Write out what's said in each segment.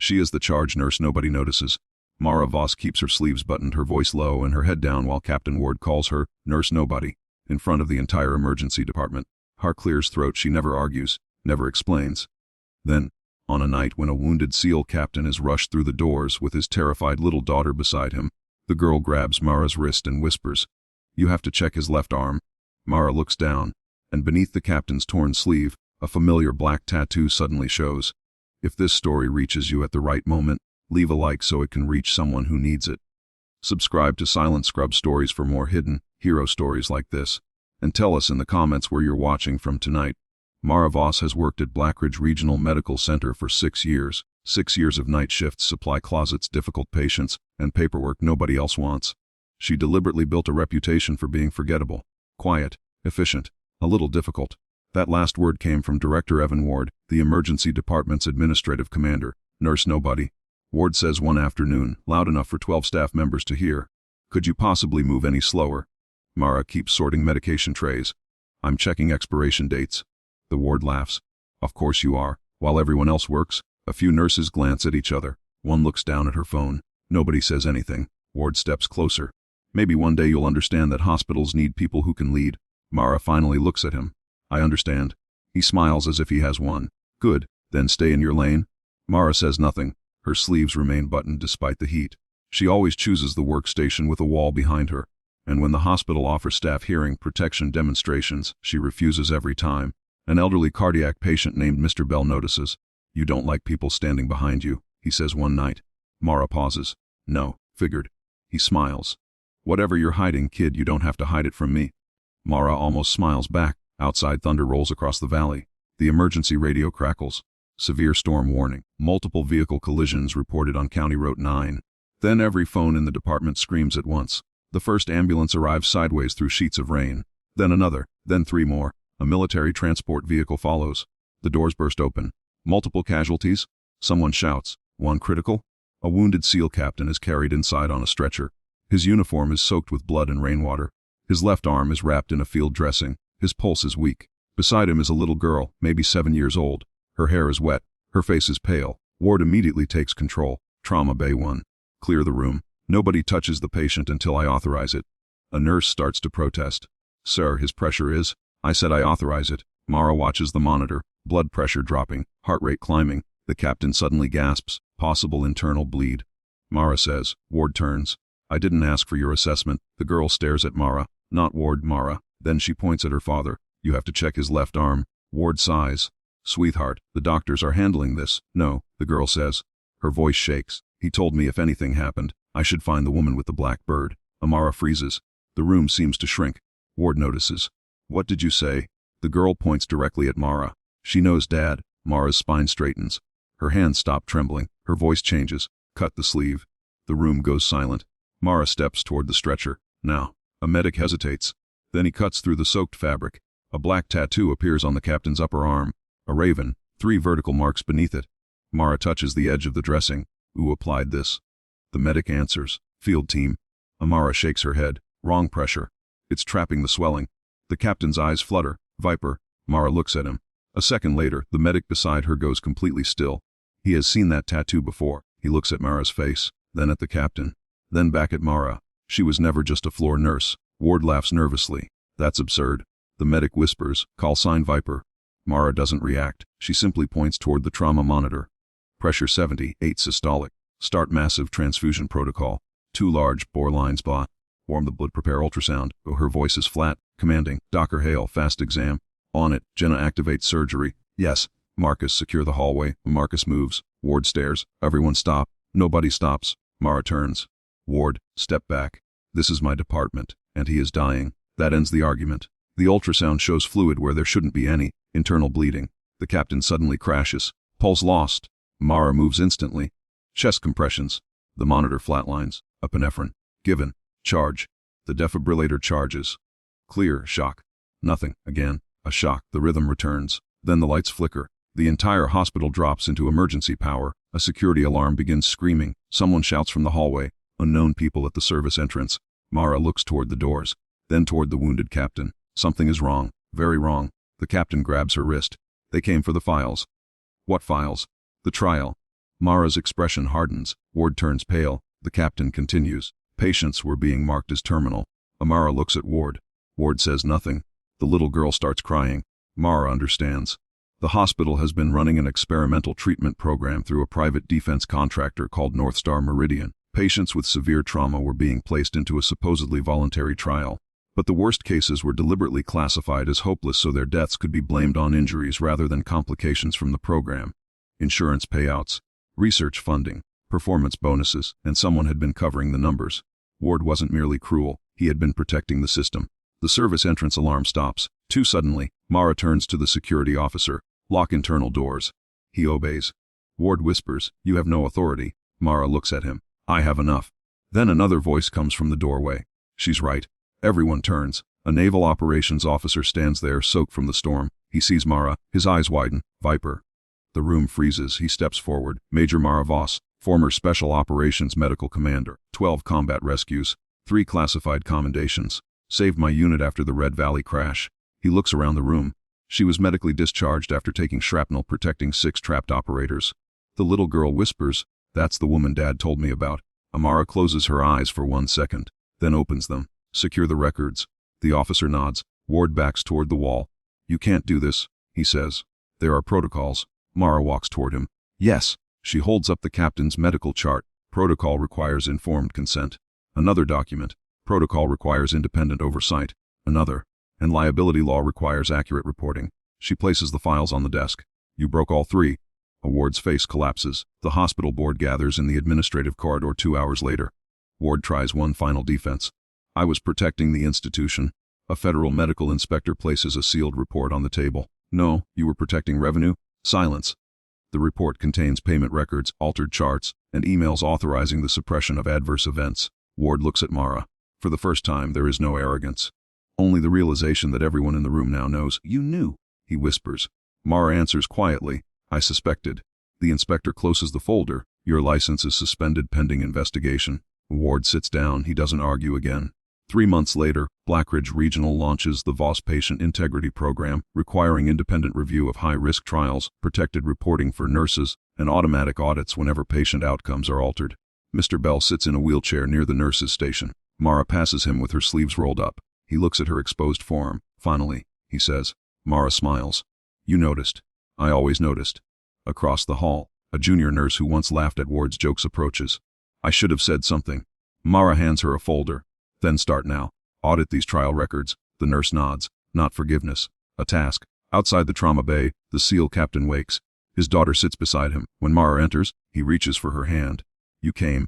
She is the charge nurse nobody notices. Mara Voss keeps her sleeves buttoned, her voice low and her head down while Captain Ward calls her Nurse Nobody in front of the entire emergency department. Heart clears throat. She never argues, never explains. Then, on a night when a wounded SEAL captain is rushed through the doors with his terrified little daughter beside him, the girl grabs Mara's wrist and whispers, "You have to check his left arm." Mara looks down, and beneath the captain's torn sleeve, a familiar black tattoo suddenly shows. If this story reaches you at the right moment, leave a like so it can reach someone who needs it. Subscribe to Silent Scrub Stories for more hidden hero stories like this, and tell us in the comments where you're watching from tonight. Mara Voss has worked at Blackridge Regional Medical Center for 6 years. 6 years of night shifts, supply closets, difficult patients, and paperwork nobody else wants. She deliberately built a reputation for being forgettable, quiet, efficient, a little difficult. That last word came from Director Evan Ward, the emergency department's administrative commander. Nurse Nobody. Ward says one afternoon, loud enough for 12 staff members to hear, "Could you possibly move any slower?" Mara keeps sorting medication trays. "I'm checking expiration dates." The ward laughs. "Of course you are, while everyone else works." A few nurses glance at each other. One looks down at her phone. Nobody says anything. Ward steps closer. "Maybe one day you'll understand that hospitals need people who can lead." Mara finally looks at him. "I understand." He smiles as if he has won. "Good, then stay in your lane." Mara says nothing. Her sleeves remain buttoned despite the heat. She always chooses the workstation with a wall behind her. And when the hospital offers staff hearing protection demonstrations, she refuses every time. An elderly cardiac patient named Mr. Bell notices. "You don't like people standing behind you," he says one night. Mara pauses. "No, figured." He smiles. "Whatever you're hiding, kid, you don't have to hide it from me." Mara almost smiles back. Outside, thunder rolls across the valley. The emergency radio crackles. Severe storm warning. Multiple vehicle collisions reported on County Road 9. Then every phone in the department screams at once. The first ambulance arrives sideways through sheets of rain. Then another. Then 3 more. A military transport vehicle follows. The doors burst open. Multiple casualties? Someone shouts. One critical? A wounded SEAL captain is carried inside on a stretcher. His uniform is soaked with blood and rainwater. His left arm is wrapped in a field dressing. His pulse is weak. Beside him is a little girl, maybe 7 years old. Her hair is wet. Her face is pale. Ward immediately takes control. Trauma Bay 1. Clear the room. Nobody touches the patient until I authorize it. A nurse starts to protest. "Sir, his pressure is..." "I said I authorize it." Mara watches the monitor. Blood pressure dropping, heart rate climbing. The captain suddenly gasps. Possible internal bleed. Mara says. Ward turns. "I didn't ask for your assessment." The girl stares at Mara. "Not Ward, Mara." Then she points at her father. "You have to check his left arm." Ward sighs. "Sweetheart, the doctors are handling this." "No," the girl says. Her voice shakes. "He told me if anything happened, I should find the woman with the black bird." Mara freezes. The room seems to shrink. Ward notices. "What did you say?" The girl points directly at Mara. She knows Dad. Mara's spine straightens. Her hands stop trembling. Her voice changes. "Cut the sleeve." The room goes silent. Mara steps toward the stretcher. "Now." A medic hesitates. Then he cuts through the soaked fabric. A black tattoo appears on the captain's upper arm. A raven, 3 vertical marks beneath it. Mara touches the edge of the dressing. "Who applied this?" The medic answers. "Field team." Mara shakes her head. "Wrong pressure. It's trapping the swelling." The captain's eyes flutter. "Viper." Mara looks at him. A second later, the medic beside her goes completely still. He has seen that tattoo before. He looks at Mara's face, then at the captain, then back at Mara. She was never just a floor nurse. Ward laughs nervously. "That's absurd." The medic whispers, "Call sign Viper." Mara doesn't react. She simply points toward the trauma monitor. "Pressure 78 systolic. Start massive transfusion protocol. 2 large bore lines bought. Warm the blood, prepare ultrasound." Oh, her voice is flat, commanding. "Docker Hale, fast exam." "On it." Jenna activates surgery. "Yes." Marcus, secure the hallway. Marcus moves. Ward stares. Everyone stop. Nobody stops. Mara turns. "Ward, step back. This is my department, and he is dying." That ends the argument. The ultrasound shows fluid where there shouldn't be any. Internal bleeding. The captain suddenly crashes. Pulse lost. Mara moves instantly. Chest compressions. The monitor flatlines. Epinephrine. Given. Charge. The defibrillator charges. Clear. Shock. Nothing. Again. A shock. The rhythm returns. Then the lights flicker. The entire hospital drops into emergency power. A security alarm begins screaming. Someone shouts from the hallway. Unknown people at the service entrance. Mara looks toward the doors. Then toward the wounded captain. Something is wrong. Very wrong. The captain grabs her wrist. "They came for the files." "What files?" "The trial." Mara's expression hardens. Ward turns pale. The captain continues. Patients were being marked as terminal. Mara looks at Ward. Ward says nothing. The little girl starts crying. Mara understands. The hospital has been running an experimental treatment program through a private defense contractor called North Star Meridian. Patients with severe trauma were being placed into a supposedly voluntary trial. But the worst cases were deliberately classified as hopeless so their deaths could be blamed on injuries rather than complications from the program. Insurance payouts, research funding, performance bonuses, and someone had been covering the numbers. Ward wasn't merely cruel, he had been protecting the system. The service entrance alarm stops. Too suddenly, Mara turns to the security officer. Lock internal doors. He obeys. Ward whispers, "You have no authority." Mara looks at him. "I have enough." Then another voice comes from the doorway. She's right. Everyone turns. A naval operations officer stands there, soaked from the storm. He sees Mara. His eyes widen. Viper. The room freezes. He steps forward. Major Mara Voss, former Special Operations Medical Commander. 12 combat rescues. 3 classified commendations. Saved my unit after the Red Valley crash. He looks around the room. She was medically discharged after taking shrapnel protecting 6 trapped operators. The little girl whispers, "That's the woman Dad told me about." Mara closes her eyes for 1 second, then opens them. "Secure the records." The officer nods. Ward backs toward the wall. "You can't do this," he says. "There are protocols." Mara walks toward him. "Yes." She holds up the captain's medical chart. "Protocol requires informed consent." Another document. "Protocol requires independent oversight." Another. "And liability law requires accurate reporting." She places the files on the desk. "You broke all 3. Ward's face collapses. The hospital board gathers in the administrative corridor 2 hours later. Ward tries one final defense. "I was protecting the institution." A federal medical inspector places a sealed report on the table. "No, you were protecting revenue." Silence. The report contains payment records, altered charts, and emails authorizing the suppression of adverse events. Ward looks at Mara. For the first time, there is no arrogance. Only the realization that everyone in the room now knows. "You knew," he whispers. Mara answers quietly, "I suspected." The inspector closes the folder. "Your license is suspended pending investigation." Ward sits down. He doesn't argue again. 3 months later, Blackridge Regional launches the Voss Patient Integrity Program, requiring independent review of high-risk trials, protected reporting for nurses, and automatic audits whenever patient outcomes are altered. Mr. Bell sits in a wheelchair near the nurses' station. Mara passes him with her sleeves rolled up. He looks at her exposed forearm. "Finally," he says. Mara smiles. "You noticed." "I always noticed." Across the hall, a junior nurse who once laughed at Ward's jokes approaches. "I should have said something." Mara hands her a folder. "Then start now. Audit these trial records." The nurse nods. "Not forgiveness. A task." Outside the trauma bay, the SEAL captain wakes. His daughter sits beside him. When Mara enters, he reaches for her hand. "You came.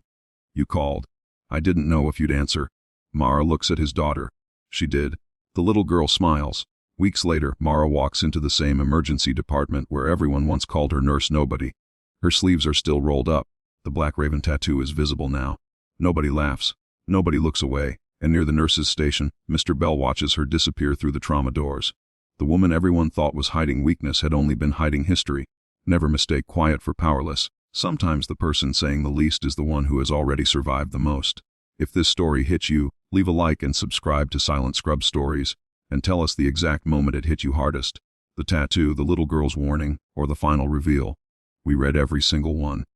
You called. I didn't know if you'd answer." Mara looks at his daughter. She did. The little girl smiles. Weeks later, Mara walks into the same emergency department where everyone once called her Nurse Nobody. Her sleeves are still rolled up. The black raven tattoo is visible now. Nobody laughs. Nobody looks away. And near the nurse's station, Mr. Bell watches her disappear through the trauma doors. The woman everyone thought was hiding weakness had only been hiding history. Never mistake quiet for powerless. Sometimes the person saying the least is the one who has already survived the most. If this story hit you, leave a like and subscribe to Silent Scrub Stories, and tell us the exact moment it hit you hardest. The tattoo, the little girl's warning, or the final reveal. We read every single one.